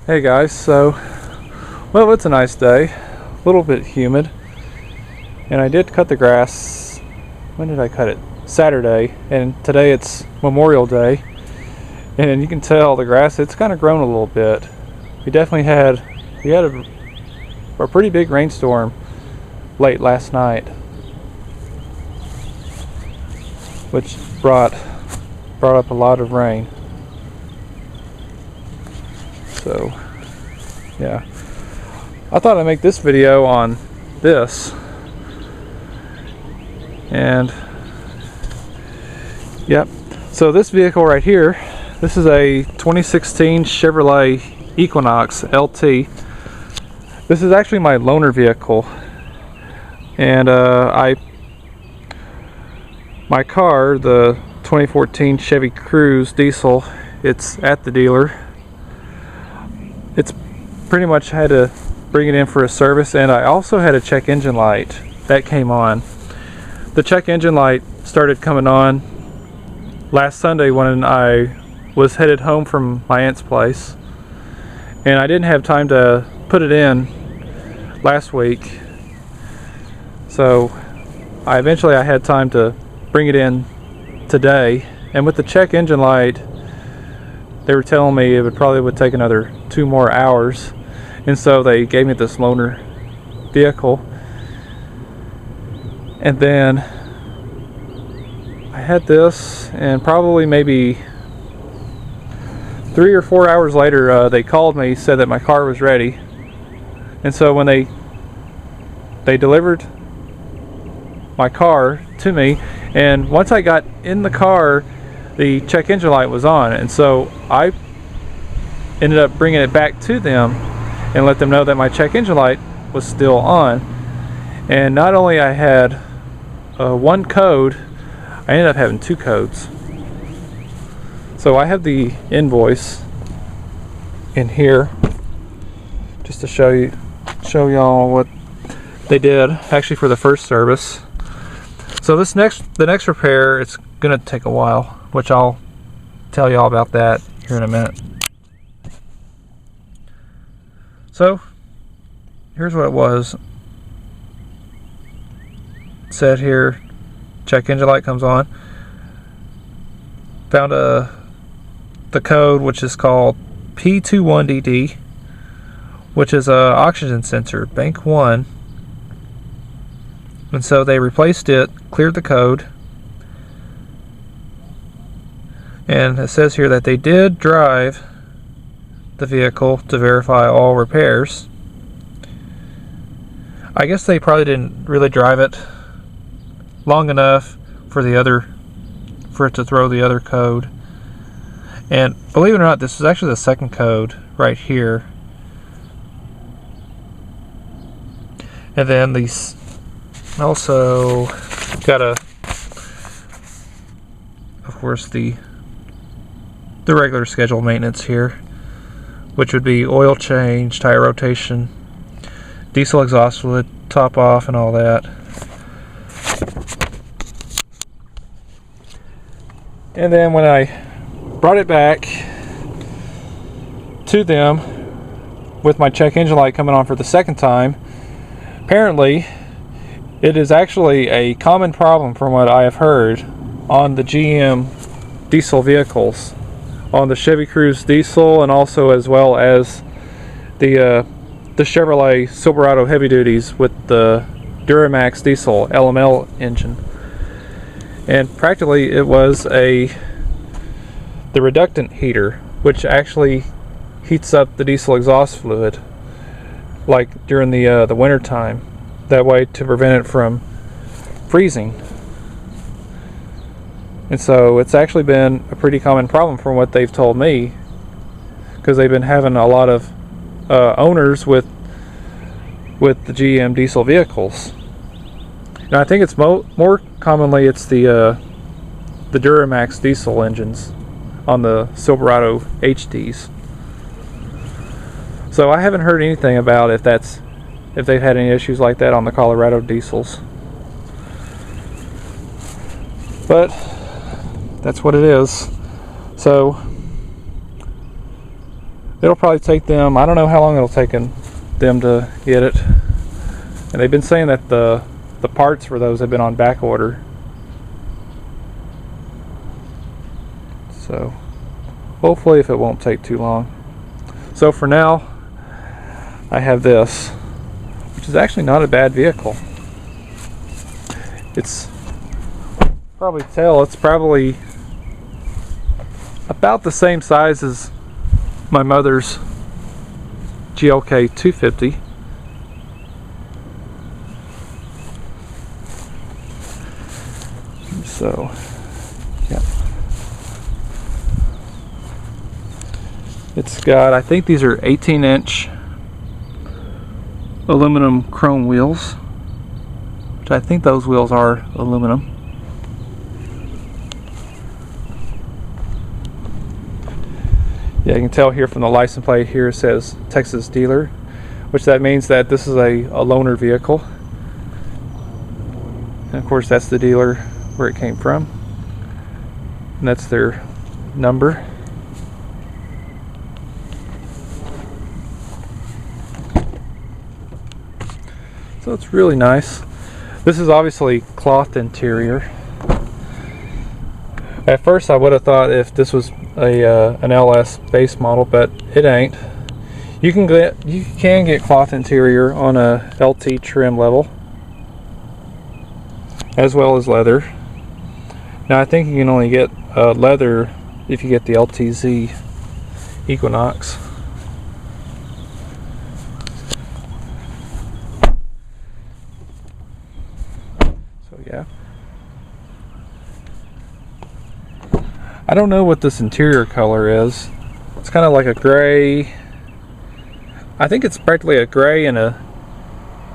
Hey guys, well, it's a nice day, a little bit humid, and I did cut the grass. When did I cut it? Saturday, and today it's Memorial Day, and you can tell the grass, it's kind of grown a little bit. We had a pretty big rainstorm late last night, which brought up a lot of rain. So yeah, I thought I'd make this video on this, and yep, so this vehicle right here, this is a 2016 Chevrolet Equinox LT. This is actually my loaner vehicle, and my car, the 2014 Chevy Cruze diesel, it's at the dealer. It's pretty much had to bring it in for a service, and I also had a check engine light that came on. The check engine light started coming on last Sunday when I was headed home from my aunt's place, and I didn't have time to put it in last week, so I had time to bring it in today. And with the check engine light, they were telling me it would take another 2 more hours, and so they gave me this loaner vehicle. And then I had this, and probably maybe 3 or 4 hours later, they called me, said that my car was ready. And so when they delivered my car to me, and once I got in the car, the check engine light was on, and so I ended up bringing it back to them and let them know that my check engine light was still on. And not only I had one code, I ended up having 2 codes. So I have the invoice in here just to show y'all what they did actually for the first service. So the next repair, it's gonna take a while, which I'll tell y'all about that here in a minute. So here's what it was. It said here, check engine light comes on. Found the code, which is called P21DD, which is a oxygen sensor, bank 1. And so they replaced it, cleared the code, and it says here that they did drive the vehicle to verify all repairs. I guess they probably didn't really drive it long enough for it to throw the other code. And believe it or not, this is actually the second code right here. And then these also got of course the regular scheduled maintenance here, which would be oil change, tire rotation, diesel exhaust fluid, top off, and all that. And then when I brought it back to them with my check engine light coming on for the second time, apparently it is actually a common problem from what I have heard on the GM diesel vehicles, on the Chevy Cruze diesel, and also as well as the Chevrolet Silverado heavy duties with the Duramax diesel LML engine. And practically it was the reductant heater, which actually heats up the diesel exhaust fluid, like during the winter time, that way to prevent it from freezing. And so it's actually been a pretty common problem from what they've told me, because they've been having a lot of owners with the GM diesel vehicles. And I think it's more commonly it's the Duramax diesel engines on the Silverado HDs. So I haven't heard anything about if they've had any issues like that on the Colorado diesels. But that's what it is. So it'll probably take them, I don't know how long it'll take them to get it. And they've been saying that the parts for those have been on back order. So hopefully if it won't take too long. So for now, I have this, which is actually not a bad vehicle. It's probably it's probably about the same size as my mother's GLK 250. So, yeah. It's got, I think these are 18-inch aluminum chrome wheels, which I think those wheels are aluminum. Yeah, you can tell here from the license plate here it says Texas dealer, which that means that this is a loaner vehicle. And of course that's the dealer where it came from. And that's their number. So it's really nice. This is obviously cloth interior. At first I would have thought if this was an LS base model, but it ain't. You can get cloth interior on a LT trim level, as well as leather. Now I think you can only get leather if you get the LTZ Equinox. So yeah. I don't know what this interior color is. It's kind of like a gray. I think it's practically a gray and a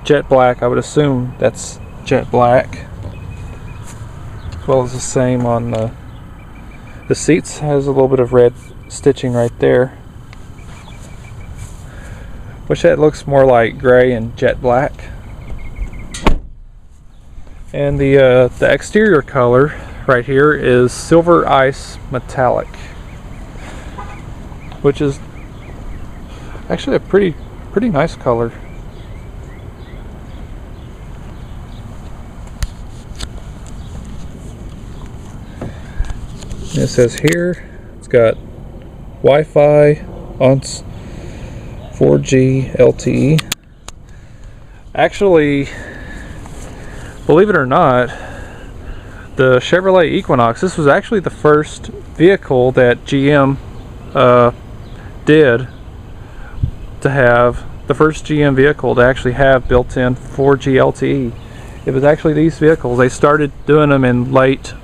jet black. I would assume that's jet black. As well as the same on the seats. Has a little bit of red stitching right there, which that looks more like gray and jet black. And the exterior color right here is silver ice metallic, which is actually a pretty nice color. And it says here it's got Wi-Fi on 4G LTE. Actually, believe it or not, the Chevrolet Equinox, this was actually the first vehicle that GM did to have, the first GM vehicle to actually have built-in 4G LTE. It was actually these vehicles. They started doing them in late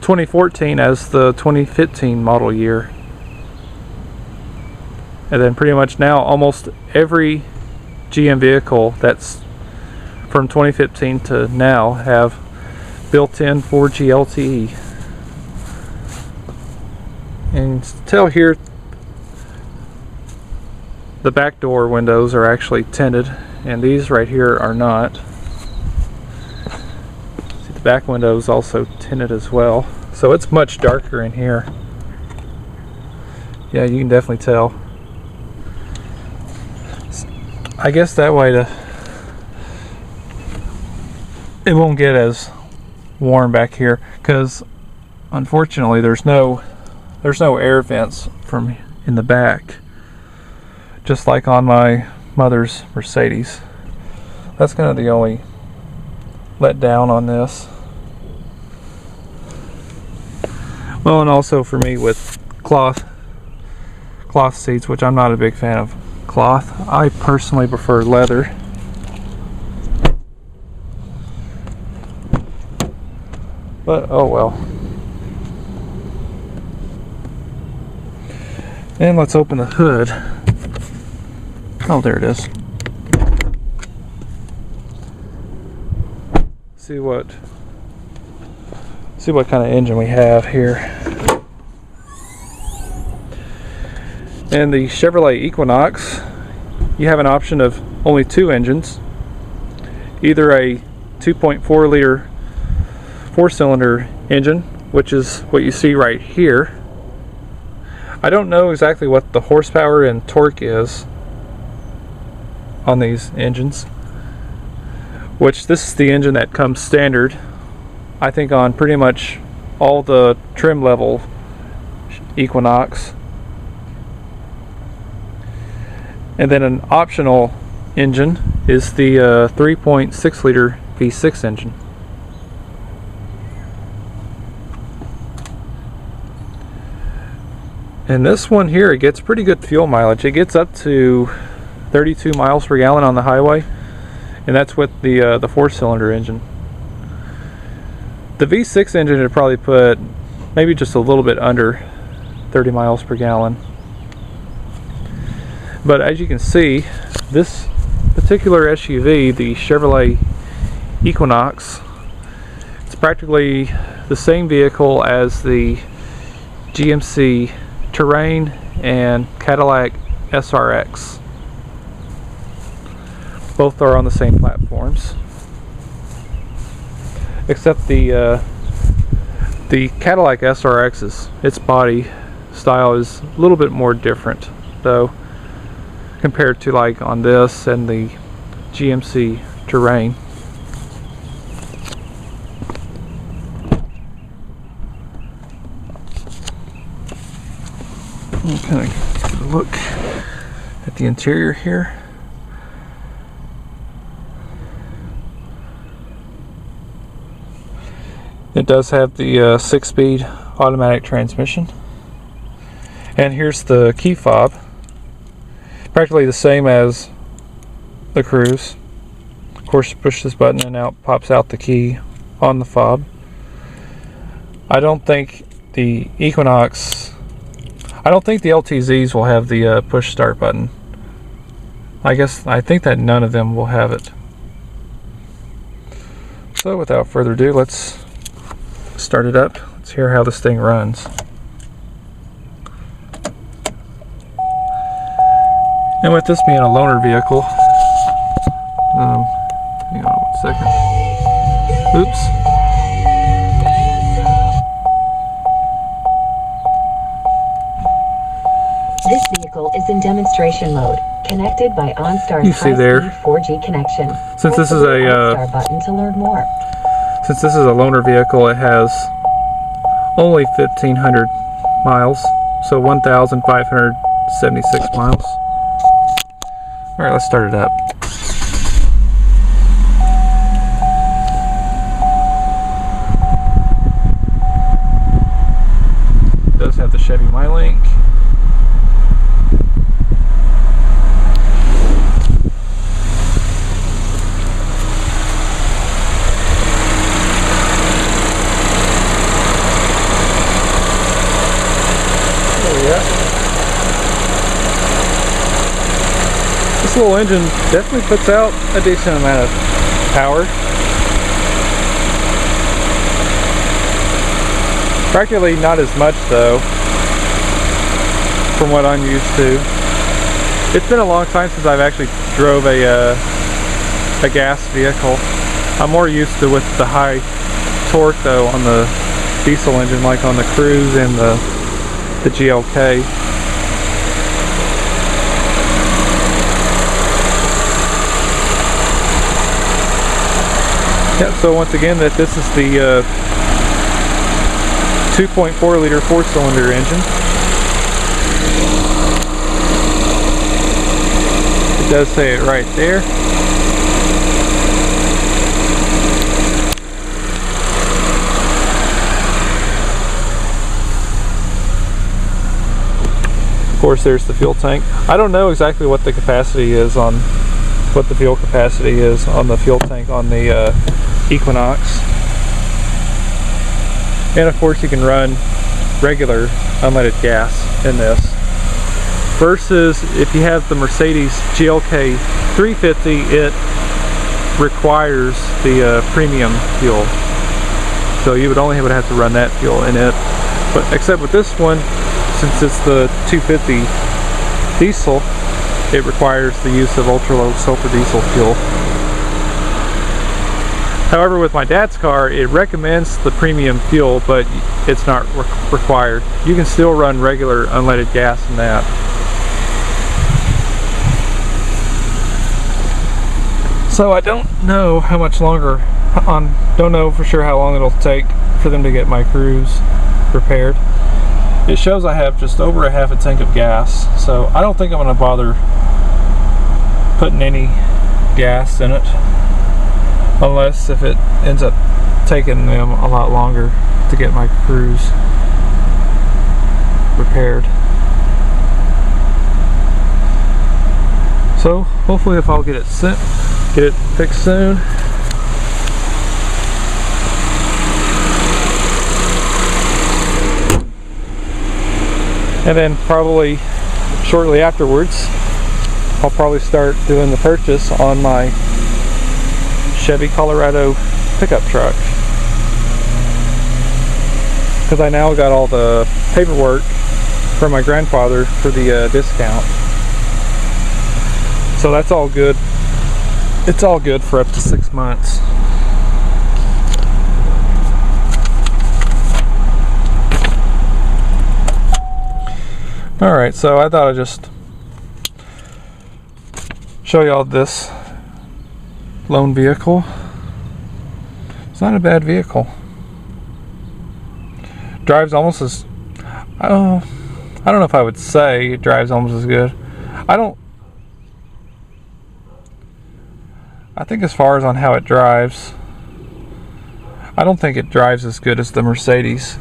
2014 as the 2015 model year. And then pretty much now almost every GM vehicle that's from 2015 to now have built-in 4G LTE. And tell here the back door windows are actually tinted, and these right here are not. See, the back window is also tinted as well, so it's much darker in here. Yeah, you can definitely tell. I guess that way it won't get as warm back here, because unfortunately there's no air vents from in the back, just like on my mother's Mercedes. That's kind of the only let down on this. Well, and also for me with cloth seats, which I'm not a big fan of cloth. I personally prefer leather. But oh well. And let's open the hood. Oh, there it is. See what kind of engine we have here. And the Chevrolet Equinox, you have an option of only two engines. Either a 2.4 liter 4-cylinder engine, which is what you see right here. I don't know exactly what the horsepower and torque is on these engines, which this is the engine that comes standard, I think, on pretty much all the trim level Equinox. And then an optional engine is the 3.6 liter V6 engine. And this one here, it gets pretty good fuel mileage. It gets up to 32 miles per gallon on the highway, and that's with the 4-cylinder engine. The V6 engine would probably put maybe just a little bit under 30 miles per gallon. But as you can see, this particular SUV, the Chevrolet Equinox, it's practically the same vehicle as the GMC Terrain and Cadillac SRX. Both are on the same platforms, except the Cadillac SRX, its body style is a little bit more different, though, compared to like on this and the GMC Terrain. I'll kind of get a look at the interior here. It does have the 6-speed automatic transmission. And here's the key fob. Practically the same as the Cruze. Of course, you push this button and out pops out the key on the fob. I don't think the Equinox, I don't think the LTZs will have the push start button. I think that none of them will have it. So without further ado, let's start it up. Let's hear how this thing runs. And with this being a loaner vehicle, hang on 1 second. Oops. This vehicle is in demonstration mode, connected by OnStar's high-speed 4G connection. Since this is a OnStar button to learn more. Since this is a loaner vehicle, it has only 1,500 miles, so 1,576 miles. Alright, let's start it up. It does have the Chevy MyLink. This little engine definitely puts out a decent amount of power. Practically not as much though, from what I'm used to. It's been a long time since I've actually drove a gas vehicle. I'm more used to with the high torque though on the diesel engine, like on the Cruze and the GLK. Yep, so once again, this is the 2.4 liter 4-cylinder engine. It does say it right there. Of course, there's the fuel tank. I don't know exactly what the capacity is on the fuel tank on the Equinox. And of course you can run regular unleaded gas in this, versus if you have the Mercedes GLK 350, it requires the premium fuel, so you would only have to run that fuel in it. But except with this one, since it's the 250 diesel, it requires the use of ultra low sulfur diesel fuel. However, with my dad's car, it recommends the premium fuel, but it's not required. You can still run regular unleaded gas in that. So I don't know how much longer, don't know for sure how long it'll take for them to get my Cruze repaired. It shows I have just over a half a tank of gas, so I don't think I'm going to bother putting any gas in it, unless if it ends up taking them a lot longer to get my Cruze repaired. So hopefully if I'll get it fixed soon. And then probably shortly afterwards, I'll probably start doing the purchase on my Chevy Colorado pickup truck, because I now got all the paperwork from my grandfather for the discount. So that's all good. It's all good for up to 6 months. Alright, so I thought I'd just show y'all this loan vehicle. It's not a bad vehicle. Drives almost as, I don't know if I would say it drives almost as good. I think as far as on how it drives, I don't think it drives as good as the Mercedes.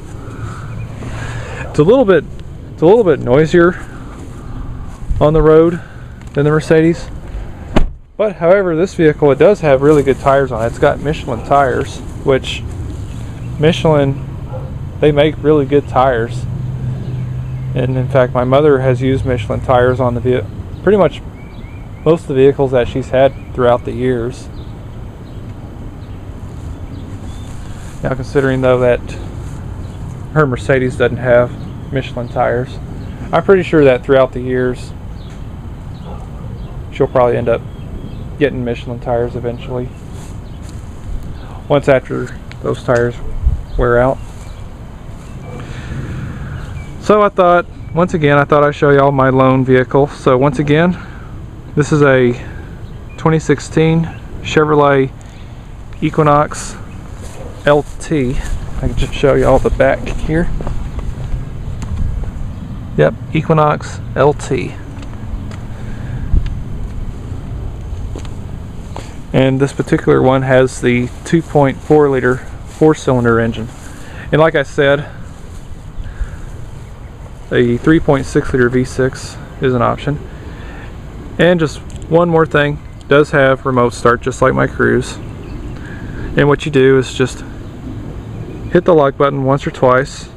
It's a little bit noisier on the road than the Mercedes. But however, this vehicle, it does have really good tires on it. It's got Michelin tires, which Michelin, they make really good tires. And in fact, my mother has used Michelin tires on the vehicle, pretty much most of the vehicles that she's had throughout the years. Now considering though that her Mercedes doesn't have Michelin tires, I'm pretty sure that throughout the years she'll probably end up getting Michelin tires eventually, once after those tires wear out. So I thought I'd show y'all my loan vehicle. So once again, this is a 2016 Chevrolet Equinox LT. I can just show y'all the back here. Yep, Equinox LT. And this particular one has the 2.4 liter 4-cylinder engine. And like I said, a 3.6 liter V6 is an option. And just one more thing, it does have remote start just like my Cruze. And what you do is just hit the lock button once or twice,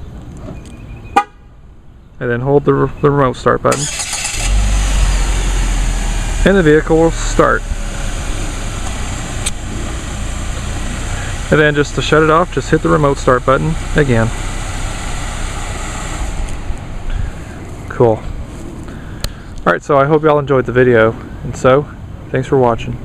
and then hold the remote start button, and the vehicle will start. And then just to shut it off, just hit the remote start button again. Cool. Alright, so I hope y'all enjoyed the video, and so, thanks for watching.